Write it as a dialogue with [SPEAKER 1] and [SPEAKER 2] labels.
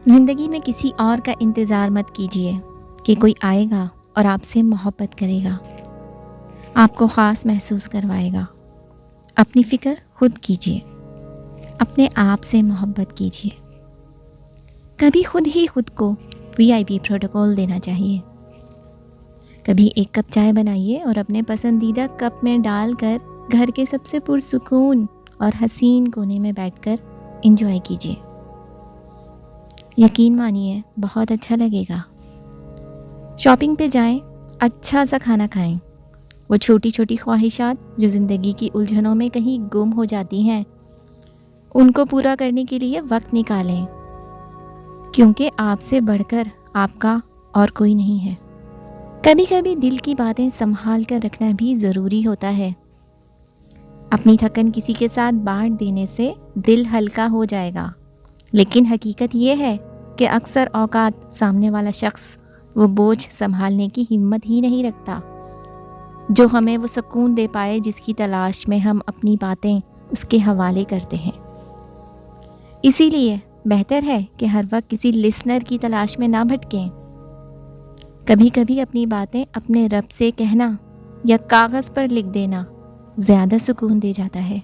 [SPEAKER 1] زندگی میں کسی اور کا انتظار مت کیجیے کہ کوئی آئے گا اور آپ سے محبت کرے گا، آپ کو خاص محسوس کروائے گا۔ اپنی فکر خود کیجیے، اپنے آپ سے محبت کیجیے۔ کبھی خود ہی خود کو VIP پروٹوکول دینا چاہیے۔ کبھی ایک کپ چائے بنائیے اور اپنے پسندیدہ کپ میں ڈال کر گھر کے سب سے پرسکون اور حسین کونے میں بیٹھ کر انجوائے کیجیے۔ یقین مانیے بہت اچھا لگے گا۔ شاپنگ پہ جائیں، اچھا سا کھانا کھائیں۔ وہ چھوٹی چھوٹی خواہشات جو زندگی کی الجھنوں میں کہیں گم ہو جاتی ہیں، ان کو پورا کرنے کے لیے وقت نکالیں، کیونکہ آپ سے بڑھ کر آپ کا اور کوئی نہیں ہے۔ کبھی کبھی دل کی باتیں سنبھال کر رکھنا بھی ضروری ہوتا ہے۔ اپنی تھکن کسی کے ساتھ بانٹ دینے سے دل ہلکا ہو جائے گا، لیکن حقیقت یہ ہے کہ اکثر اوقات سامنے والا شخص وہ بوجھ سنبھالنے کی ہمت ہی نہیں رکھتا جو ہمیں وہ سکون دے پائے جس کی تلاش میں ہم اپنی باتیں اس کے حوالے کرتے ہیں۔ اسی لیے بہتر ہے کہ ہر وقت کسی لسنر کی تلاش میں نہ بھٹکیں۔ کبھی کبھی اپنی باتیں اپنے رب سے کہنا یا کاغذ پر لکھ دینا زیادہ سکون دے جاتا ہے۔